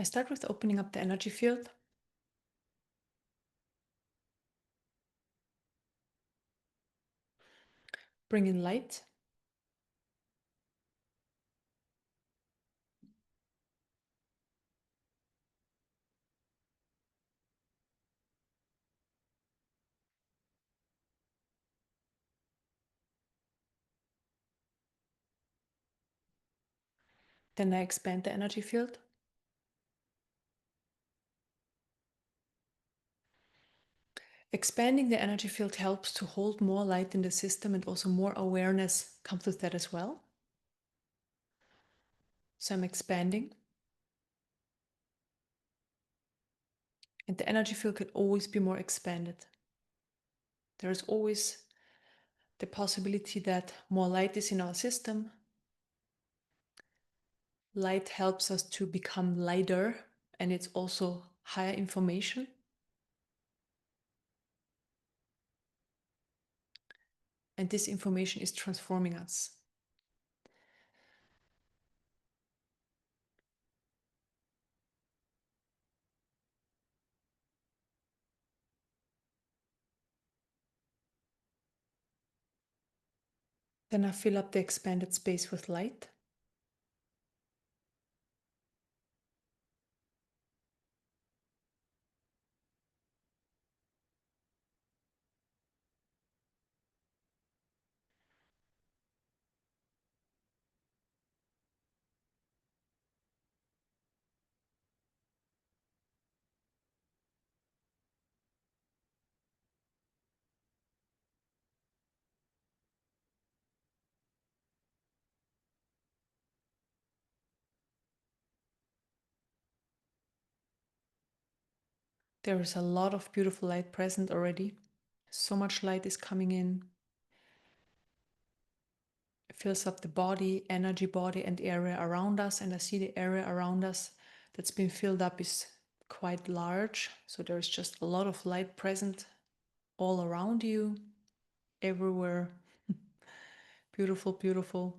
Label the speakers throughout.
Speaker 1: I start with opening up the energy field. Bring in light. Then I expand the energy field. Expanding the energy field helps to hold more light in the system, and also more awareness comes with that as well. So I'm expanding. And the energy field can always be more expanded. There is always the possibility that more light is in our system. Light helps us to become lighter, and it's also higher information. And this information is transforming us. Then I fill up the expanded space with light. There is a lot of beautiful light present already. So much light is coming in. It fills up the body, energy body, and area around us. And I see the area around us that's been filled up is quite large. So there is just a lot of light present all around you, everywhere. Beautiful, beautiful.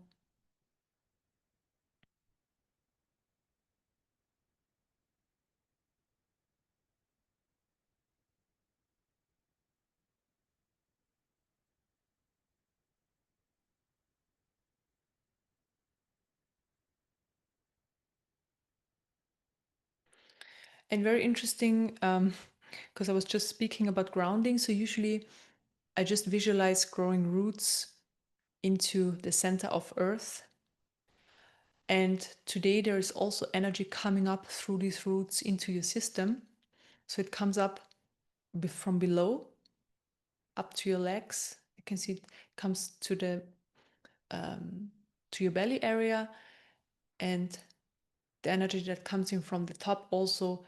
Speaker 1: And very interesting, because I was just speaking about grounding. So usually I just visualize growing roots into the center of Earth. And today there is also energy coming up through these roots into your system. So it comes up from below up to your legs. You can see it comes to your belly area, and the energy that comes in from the top also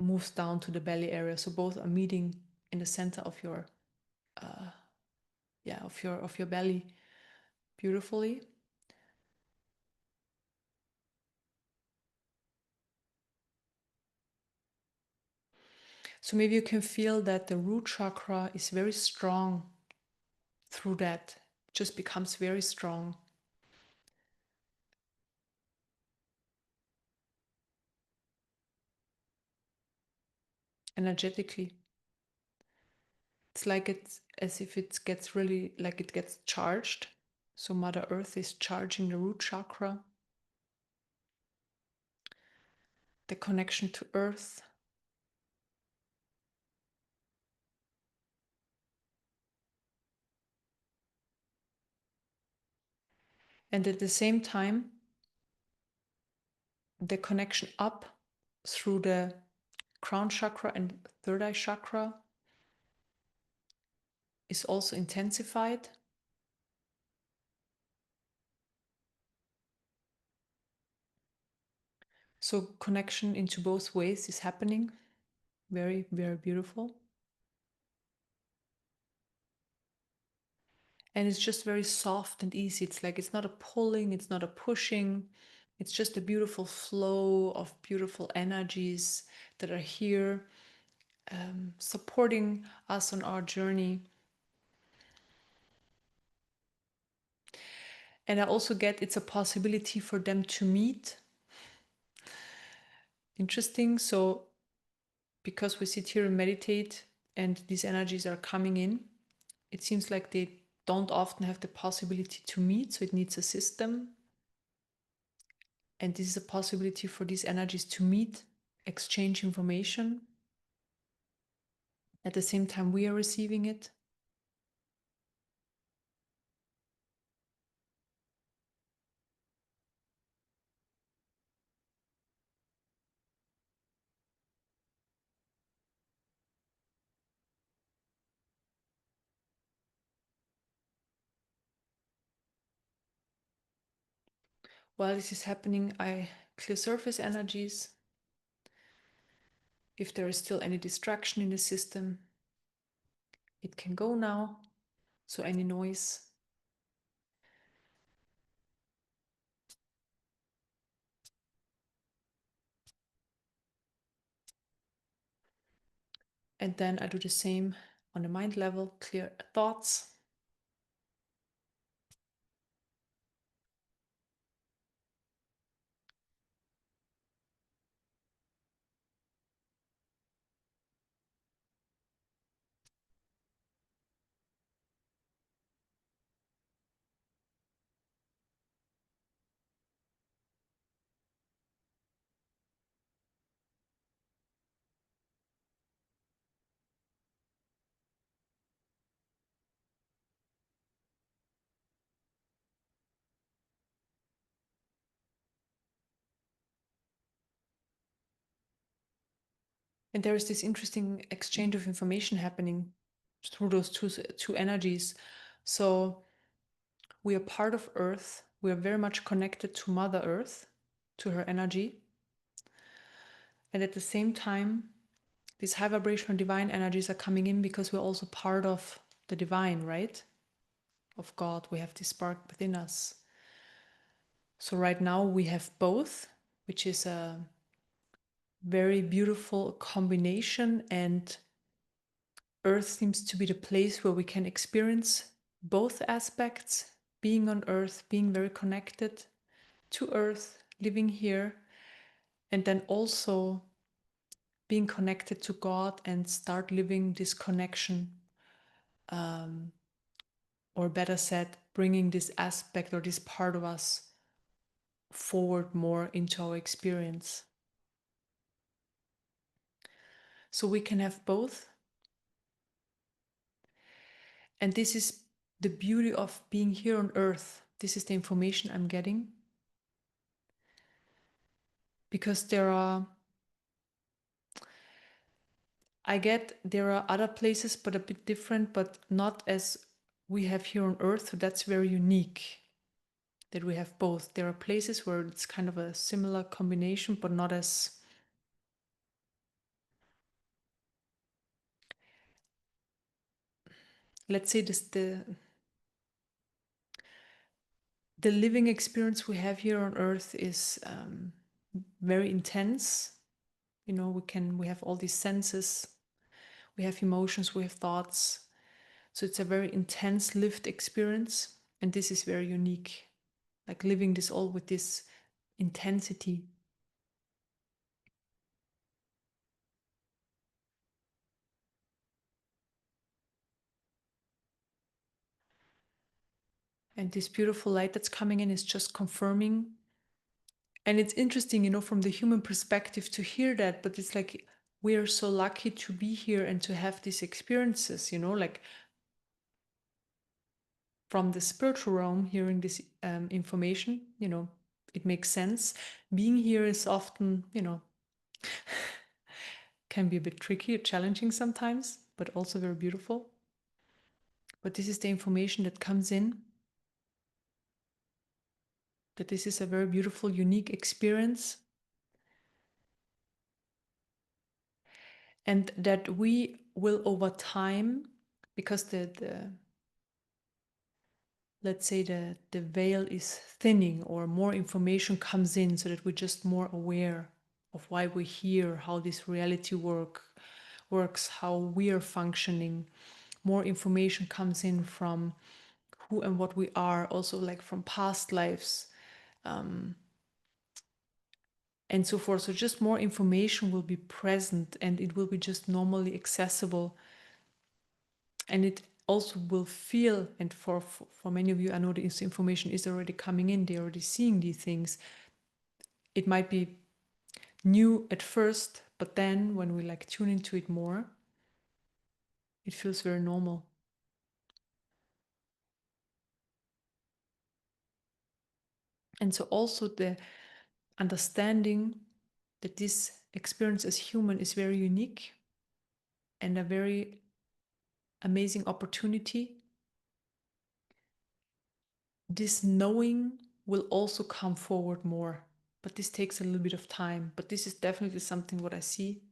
Speaker 1: moves down to the belly area. So both are meeting in the center of your of your belly beautifully. So maybe you can feel that the root chakra is very strong through that. It just becomes very strong. Energetically. It's like it's as if it gets really, like it gets charged. So Mother Earth is charging the root chakra. The connection to Earth. And at the same time, the connection up through the crown chakra and third eye chakra is also intensified. So connection into both ways is happening. Very, very beautiful. And it's just very soft and easy. It's like, it's not a pulling, it's not a pushing. It's just a beautiful flow of beautiful energies that are here, supporting us on our journey. And I also get it's a possibility for them to meet. interesting. So because we sit here and meditate and these energies are coming in, it seems like they don't often have the possibility to meet, so it needs a system. And this is a possibility for these energies to meet, exchange information. At the same time, we are receiving it. While this is happening, I clear surface energies. If there is still any distraction in the system, it can go now. So any noise. And then I do the same on the mind level, clear thoughts. And there is this interesting exchange of information happening through those two energies. So we are part of Earth. We are very much connected to Mother Earth, to her energy. And at the same time, these high vibrational divine energies are coming in because we're also part of the divine, right? Of God. We have this spark within us. So right now we have both, which is a very beautiful combination, and Earth seems to be the place where we can experience both aspects, being on Earth, being very connected to Earth, living here, and then also being connected to God and start living this connection, or better said, bringing this aspect or this part of us forward more into our experience. So we can have both. And this is the beauty of being here on Earth. This is the information I'm getting. Because I get there are other places, but a bit different, but not as we have here on Earth. So that's very unique that we have both. There are places where it's kind of a similar combination, but not as, let's say, the living experience we have here on Earth is very intense. You know, we have all these senses, we have emotions, we have thoughts. So it's a very intense lived experience, and this is very unique. Like living this all with this intensity. And this beautiful light that's coming in is just confirming. And it's interesting, you know, from the human perspective to hear that, but it's like we are so lucky to be here and to have these experiences, you know, like from the spiritual realm, hearing this information, you know, it makes sense. Being here is often, you know, can be a bit tricky or challenging sometimes, but also very beautiful. But this is the information that comes in, that this is a very beautiful, unique experience. And that we will over time, because the let's say the veil is thinning or more information comes in, so that we're just more aware of why we're here, how this reality works, how we are functioning. More information comes in from who and what we are, also like from past lives. and so forth. So just more information will be present, and it will be just normally accessible, and it also will feel, and for many of you, I know this information is already coming in, they're already seeing these things. It might be new at first, but then when we like tune into it more, it feels very normal. And so also the understanding that this experience as human is very unique and a very amazing opportunity. This knowing will also come forward more, but this takes a little bit of time. But this is definitely something what I see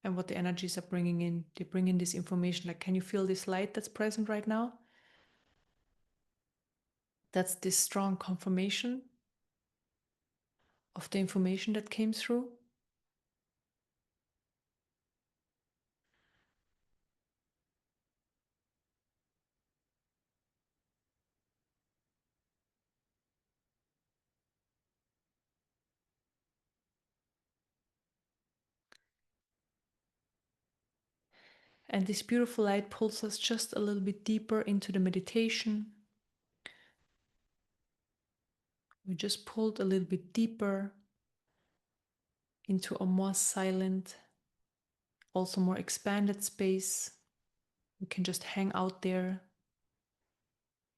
Speaker 1: and what the energies are bringing in. They bring in this information, like, can you feel this light that's present right now? That's this strong confirmation of the information that came through. And this beautiful light pulls us just a little bit deeper into the meditation. We just pulled a little bit deeper into a more silent, also more expanded space. We can just hang out there.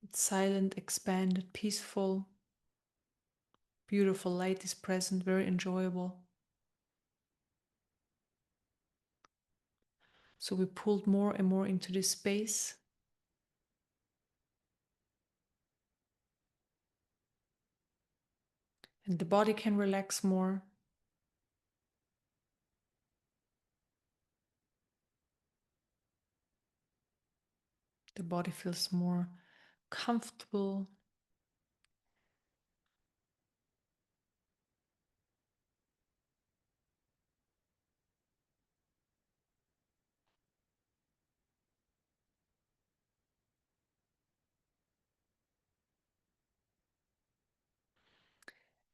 Speaker 1: It's silent, expanded, peaceful. Beautiful light is present, very enjoyable. So we pulled more and more into this space. And the body can relax more. The body feels more comfortable.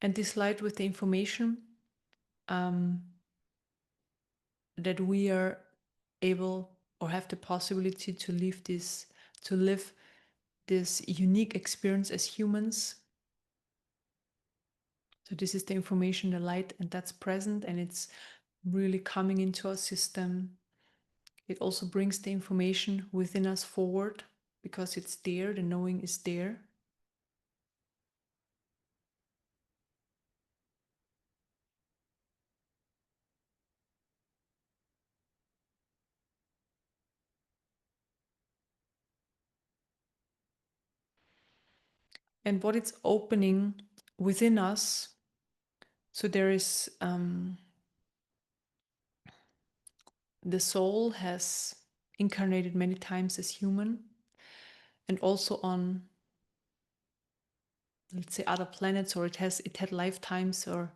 Speaker 1: And this light with the information that we are able or have the possibility to live this unique experience as humans. So this is the information, the light, and that's present, and it's really coming into our system. It also brings the information within us forward because it's there, the knowing is there. And what it's opening within us, so there is the soul has incarnated many times as human, and also on, let's say, other planets, or it had lifetimes or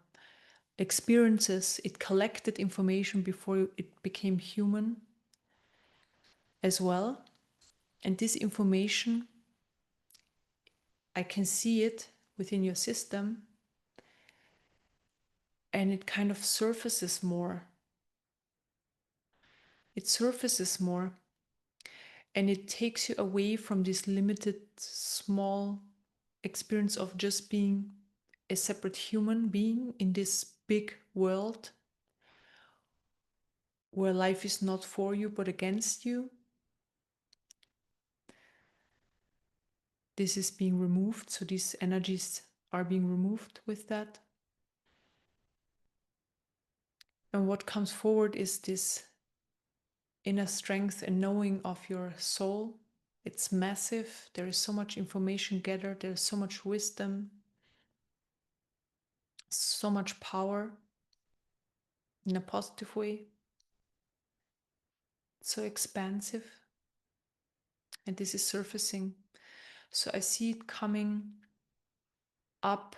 Speaker 1: experiences. It collected information before it became human as well. And this information, I can see it within your system, and it kind of surfaces more. It surfaces more, and it takes you away from this limited, small experience of just being a separate human being in this big world where life is not for you but against you. This is being removed, so these energies are being removed with that. And what comes forward is this inner strength and knowing of your soul. It's massive. There is so much information gathered. There is so much wisdom, so much power in a positive way. It's so expansive. And this is surfacing. So I see it coming up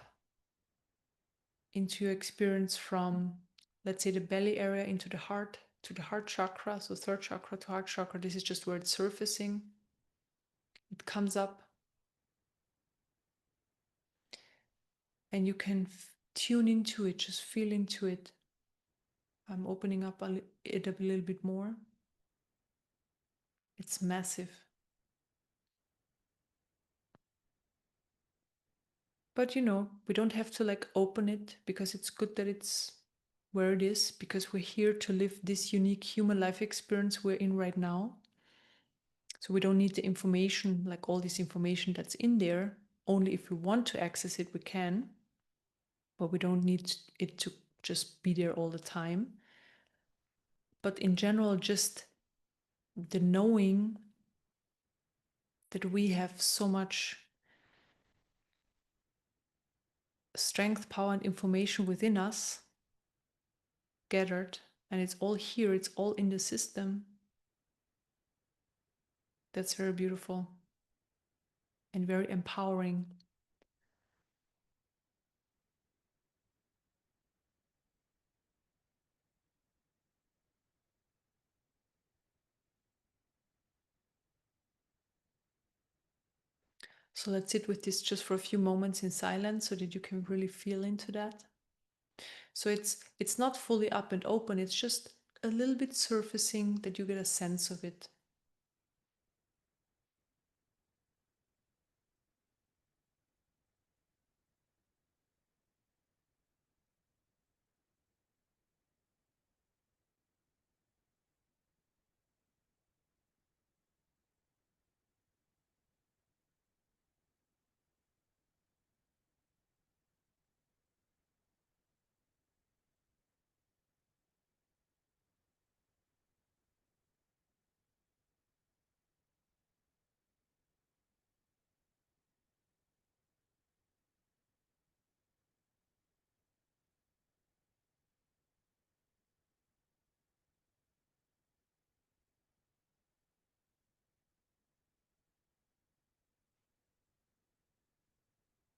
Speaker 1: into your experience from, let's say, the belly area into the heart, to the heart chakra. So third chakra to heart chakra. This is just where it's surfacing. It comes up. And you can tune into it, just feel into it. I'm opening up it a little bit more. It's massive. But we don't have to like open it, because it's good that it's where it is, because we're here to live this unique human life experience we're in right now. So we don't need the information, like all this information that's in there. Only if we want to access it, we can. But we don't need it to just be there all the time. But in general, just the knowing that we have so much strength, power, and information within us gathered, and it's all here, it's all in the system. That's very beautiful and very empowering. So let's sit with this just for a few moments in silence so that you can really feel into that. So it's not fully up and open, it's just a little bit surfacing, that you get a sense of it.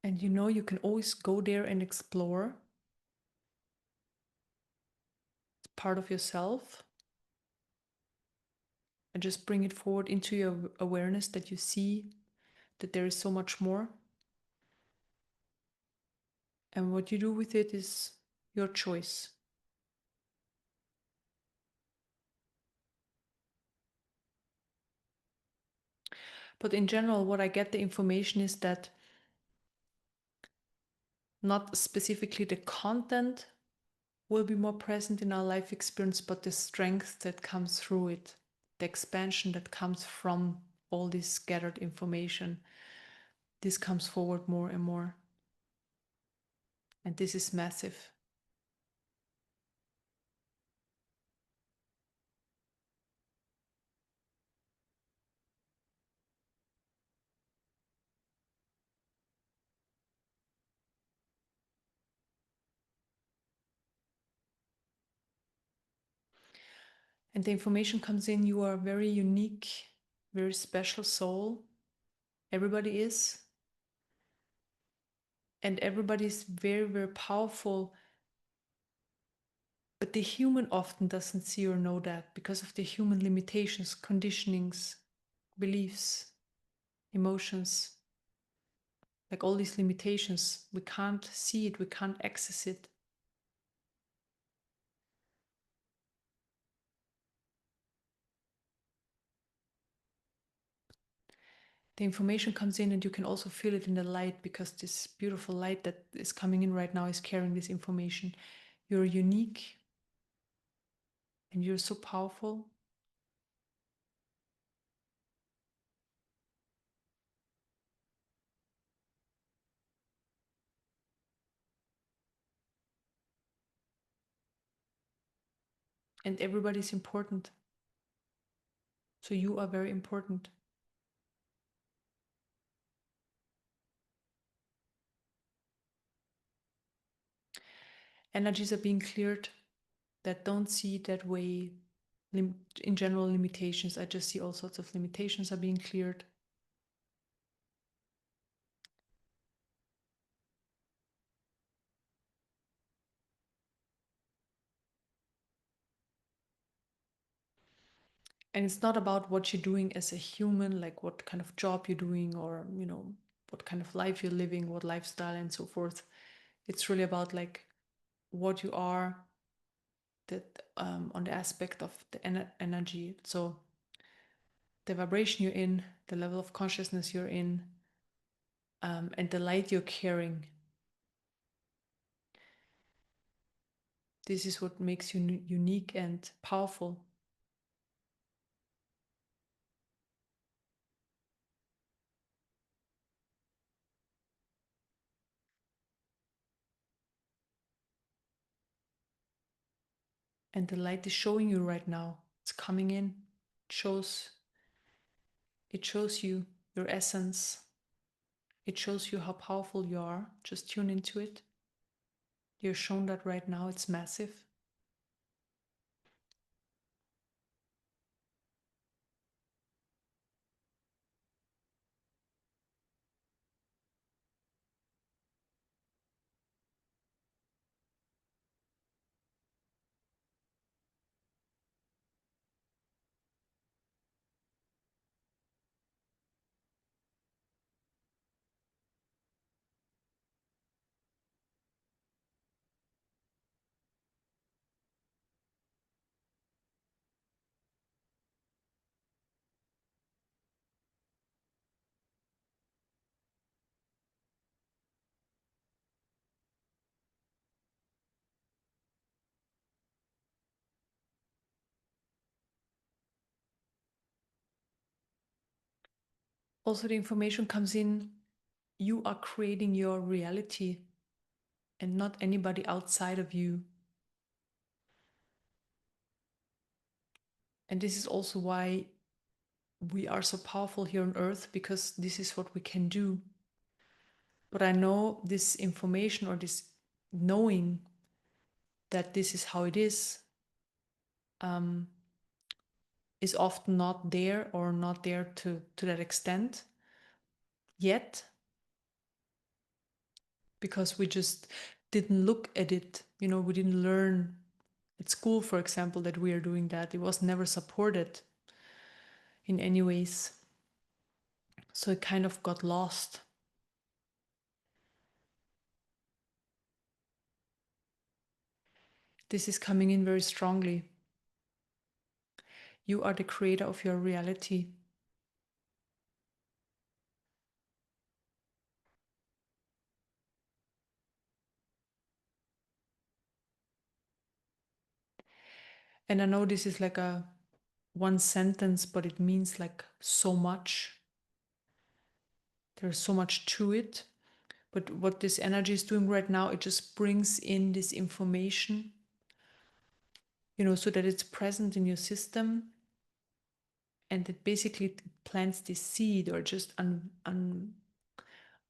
Speaker 1: And you can always go there and explore. It's part of yourself. And just bring it forward into your awareness, that you see that there is so much more. And what you do with it is your choice. But in general, what I get the information is that not specifically the content will be more present in our life experience, but the strength that comes through it, the expansion that comes from all this gathered information. This comes forward more and more. And this is massive. And the information comes in, you are a very unique, very special soul. Everybody is. And everybody is very, very powerful. But the human often doesn't see or know that, because of the human limitations, conditionings, beliefs, emotions. Like all these limitations, we can't see it, we can't access it. The information comes in, and you can also feel it in the light, because this beautiful light that is coming in right now is carrying this information. You're unique, and you're so powerful. And everybody's important. So you are very important. Energies are being cleared that don't see that way. In general, limitations. I just see all sorts of limitations are being cleared. And it's not about what you're doing as a human, like what kind of job you're doing, or what kind of life you're living, what lifestyle and so forth. It's really about like what you are, that on the aspect of the energy. So the vibration you're in, the level of consciousness you're in, and the light you're carrying. This is what makes you unique and powerful. And the light is showing you right now. It's coming in. It shows you your essence. It shows you how powerful you are. Just tune into it. You're shown that right now. It's massive. Also, the information comes in. You are creating your reality and not anybody outside of you. And this is also why we are so powerful here on earth, because this is what we can do. But I know this information, or this knowing that this is how it is often not there, or not there to that extent yet, because we just didn't look at it. We didn't learn at school, for example, that we are doing that. It was never supported in any ways. So it kind of got lost. This is coming in very strongly. You are the creator of your reality. And I know this is like a one sentence, but it means like so much. There's so much to it. But what this energy is doing right now, it just brings in this information, so that it's present in your system, and it basically plants this seed, or just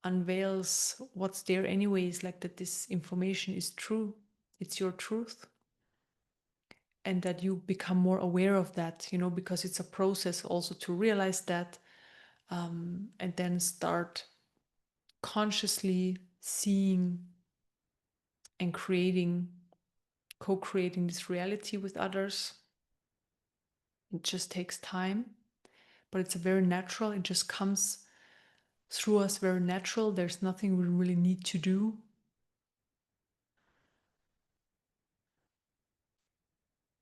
Speaker 1: unveils what's there anyways, like that this information is true. It's your truth. And that you become more aware of that, because it's a process also to realize that, and then start consciously seeing and co-creating this reality with others. It just takes time, but it's a very natural. It just comes through us very natural. There's nothing we really need to do.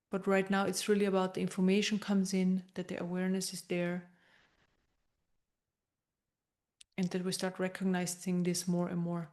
Speaker 1: But right now it's really about the information comes in, that the awareness is there, and that we start recognizing this more and more.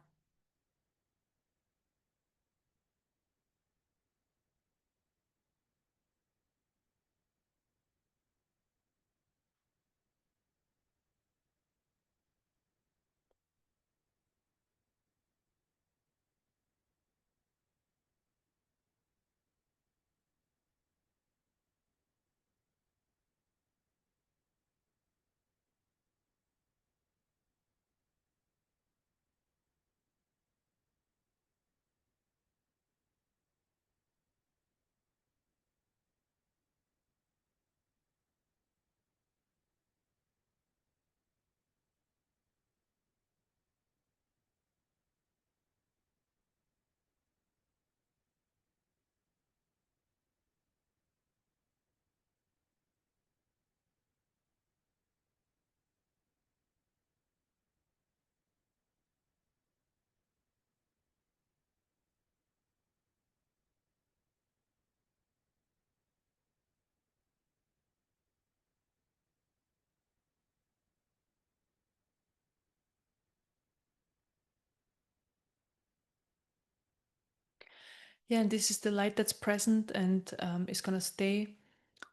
Speaker 1: Yeah, and this is the light that's present and is going to stay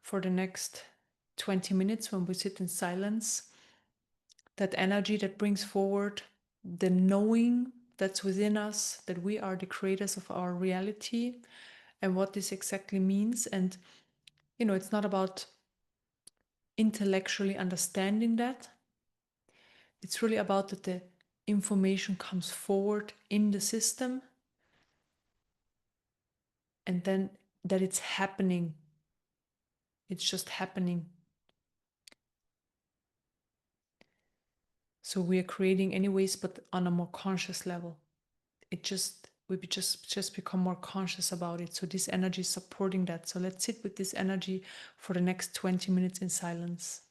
Speaker 1: for the next 20 minutes when we sit in silence. That energy that brings forward the knowing that's within us, that we are the creators of our reality and what this exactly means. And, it's not about intellectually understanding that. It's really about that the information comes forward in the system and then that it's happening. It's just happening. So we are creating anyways, but on a more conscious level. We just become more conscious about it. So this energy is supporting that. So let's sit with this energy for the next 20 minutes in silence.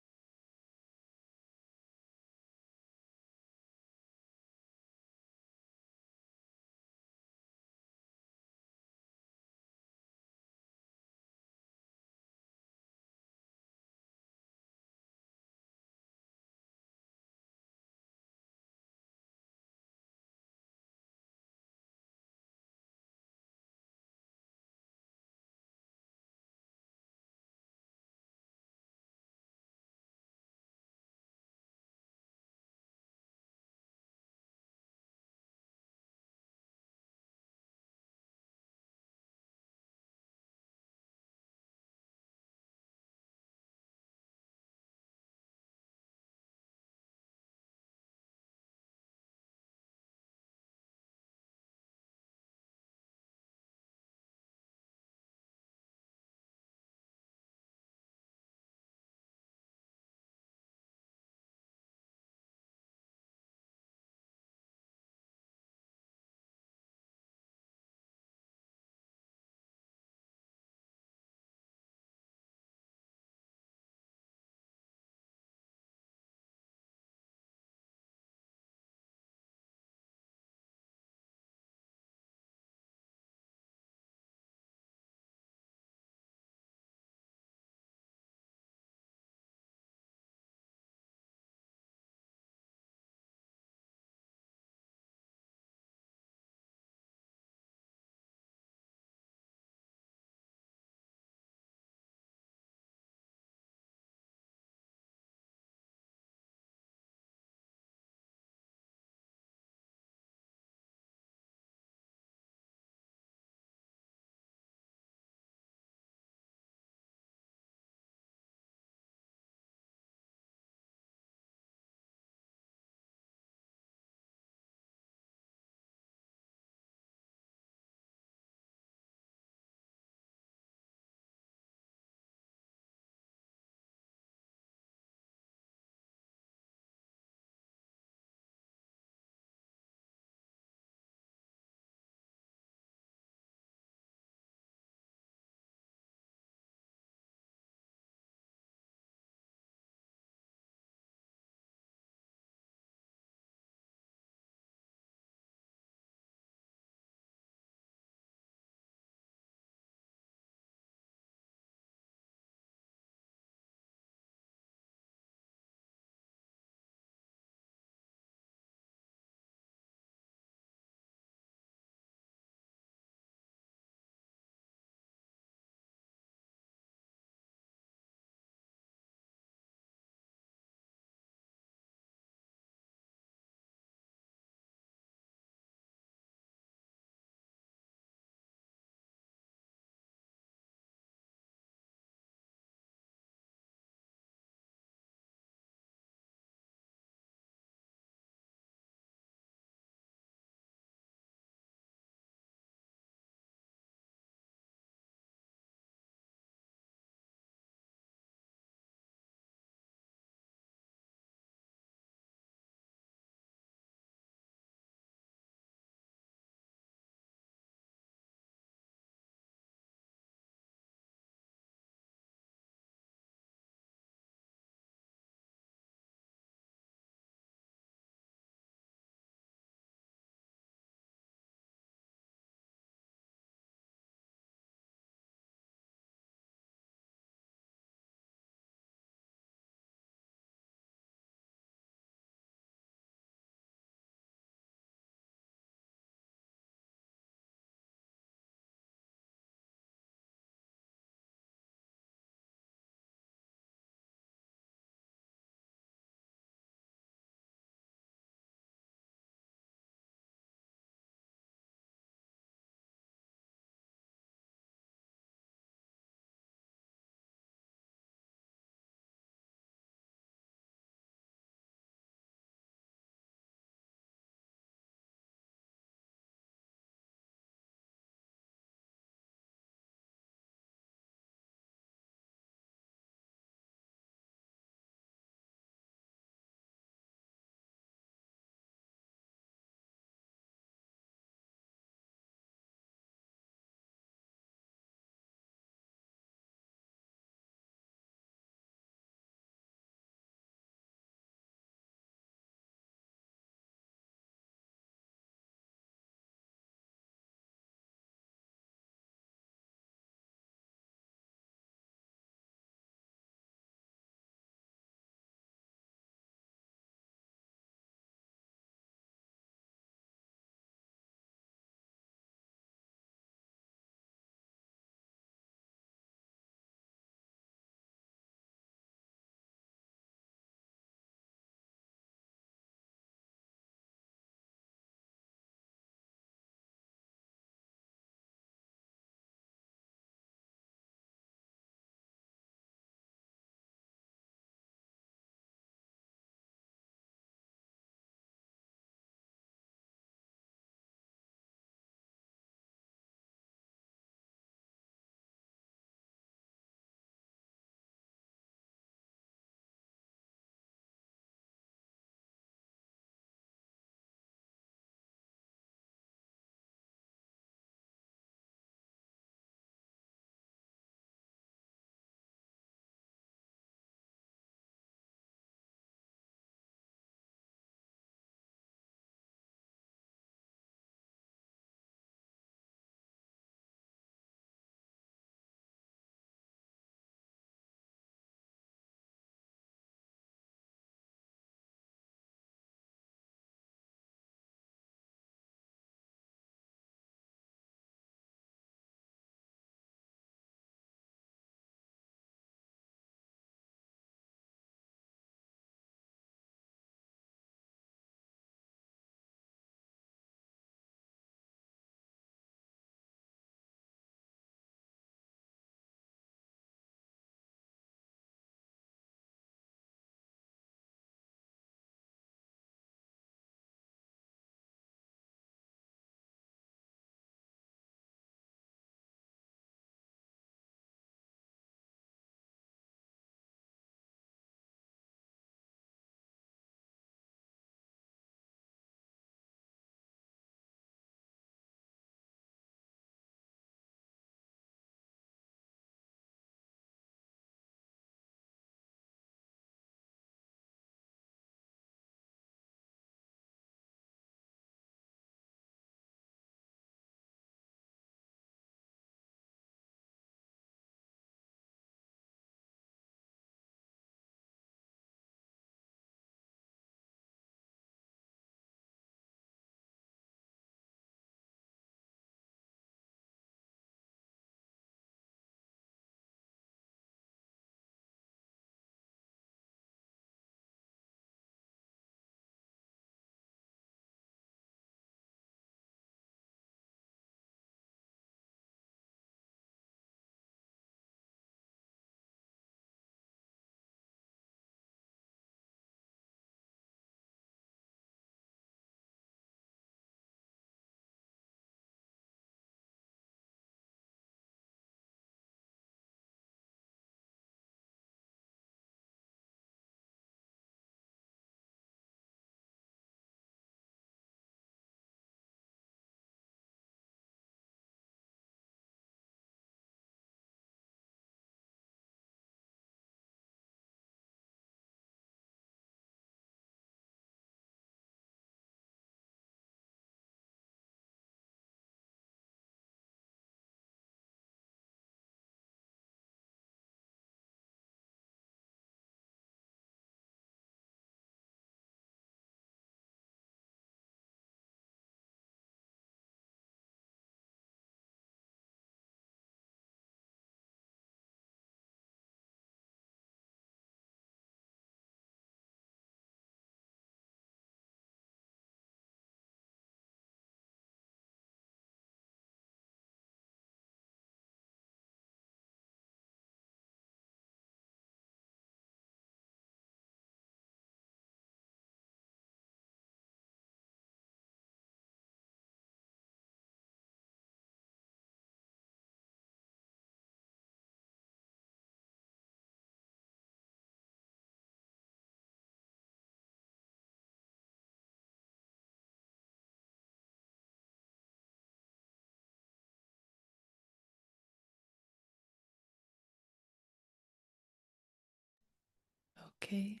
Speaker 1: Okay,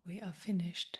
Speaker 1: we are finished.